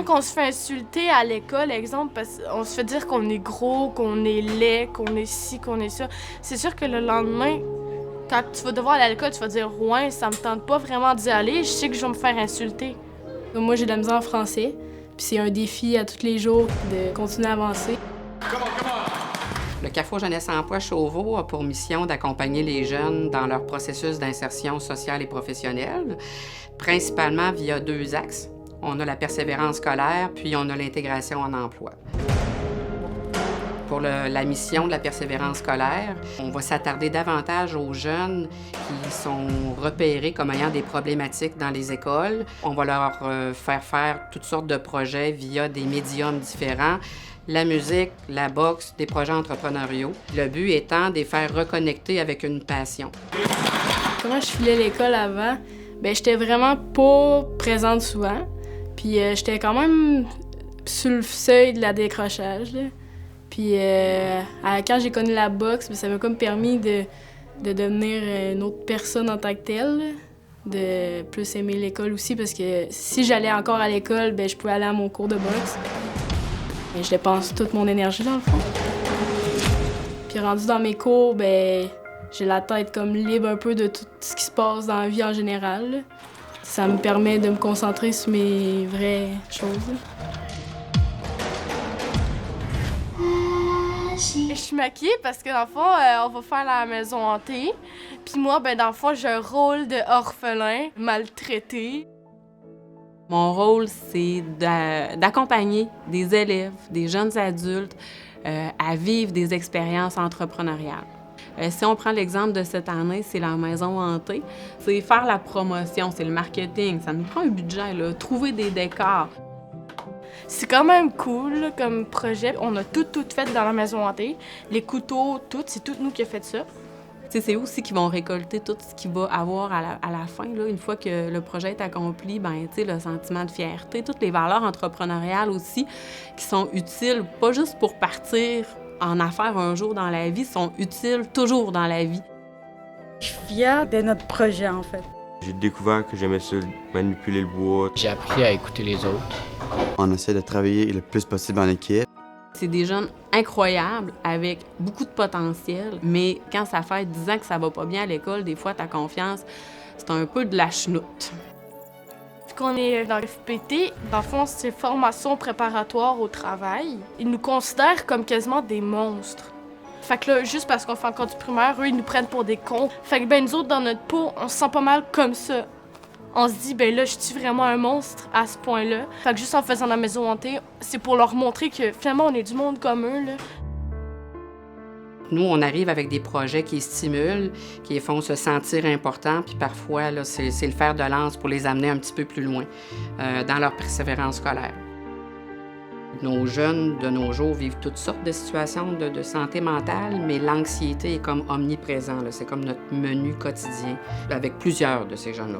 Quand on se fait insulter à l'école, exemple, parce qu'on se fait dire qu'on est gros, qu'on est laid, qu'on est ci, qu'on est ça, c'est sûr que le lendemain, quand tu vas devoir aller à l'école, tu vas dire « Ouais, ça me tente pas vraiment d'y aller, je sais que je vais me faire insulter. » Moi, j'ai de la misère en français, puis c'est un défi à tous les jours de continuer à avancer. Le Carrefour Jeunesse Emploi Chauveau a pour mission d'accompagner les jeunes dans leur processus d'insertion sociale et professionnelle, principalement via 2 axes. On a la persévérance scolaire, puis on a l'intégration en emploi. Pour la mission de la persévérance scolaire, on va s'attarder davantage aux jeunes qui sont repérés comme ayant des problématiques dans les écoles. On va leur faire toutes sortes de projets via des médiums différents, la musique, la boxe, des projets entrepreneuriaux. Le but étant de les faire reconnecter avec une passion. Comment je filais l'école avant? Bien, j'étais vraiment pas présente souvent. Puis j'étais quand même sur le seuil de la décrochage, là. Puis quand j'ai connu la boxe, ça m'a comme permis de devenir une autre personne en tant que telle, là. De plus aimer l'école aussi, parce que si j'allais encore à l'école, bien, je pouvais aller à mon cours de boxe. Mais je dépense toute mon énergie, dans le fond. Puis rendu dans mes cours, bien, j'ai la tête comme libre un peu de tout ce qui se passe dans la vie en général, là. Ça me permet de me concentrer sur mes vraies choses. Je suis maquillée parce que dans le fond, on va faire la maison hantée. Puis moi, ben dans le fond, j'ai un rôle d'orphelin maltraité. Mon rôle, c'est d'accompagner des élèves, des jeunes adultes à vivre des expériences entrepreneuriales. Si on prend l'exemple de cette année, c'est la maison hantée. C'est faire la promotion, c'est le marketing. Ça nous prend un budget, là, trouver des décors. C'est quand même cool là, comme projet. On a tout fait dans la maison hantée. Les couteaux, tout, c'est tout nous qui a fait ça. C'est eux aussi qui vont récolter tout ce qu'il va avoir à la fin. Là, une fois que le projet est accompli, ben, le sentiment de fierté, toutes les valeurs entrepreneuriales aussi qui sont utiles, pas juste pour partir en affaires un jour dans la vie, sont utiles toujours dans la vie. Je suis fière de notre projet, en fait. J'ai découvert que j'aimais ça, manipuler le bois. J'ai appris à écouter les autres. On essaie de travailler le plus possible en équipe. C'est des jeunes incroyables, avec beaucoup de potentiel, mais quand ça fait 10 ans que ça va pas bien à l'école, des fois, ta confiance, c'est un peu de la chenoute. Qu'on est dans le FPT, dans le fond, c'est formation préparatoire au travail. Ils nous considèrent comme quasiment des monstres. Fait que là, juste parce qu'on fait encore du primaire, eux, ils nous prennent pour des cons. Fait que ben nous autres, dans notre peau, on se sent pas mal comme ça. On se dit, ben là, je suis vraiment un monstre à ce point-là. Fait que juste en faisant la maison hantée, c'est pour leur montrer que finalement, on est du monde comme eux, là. Nous, on arrive avec des projets qui stimulent, qui les font se sentir importants, puis parfois, là, c'est le fer de lance pour les amener un petit peu plus loin dans leur persévérance scolaire. Nos jeunes de nos jours vivent toutes sortes de situations de santé mentale, mais l'anxiété est comme omniprésent. C'est comme notre menu quotidien avec plusieurs de ces jeunes-là.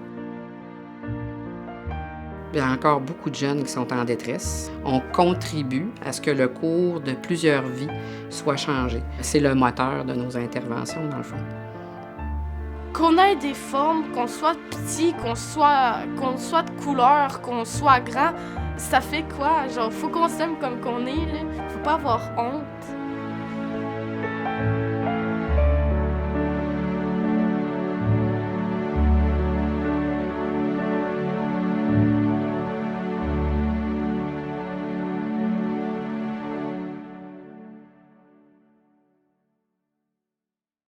Il y a encore beaucoup de jeunes qui sont en détresse. On contribue à ce que le cours de plusieurs vies soit changé. C'est le moteur de nos interventions, dans le fond. Qu'on ait des formes, qu'on soit petit, qu'on soit de couleur, qu'on soit grand, ça fait quoi? Genre, faut qu'on s'aime comme qu'on est, là. Faut pas avoir honte.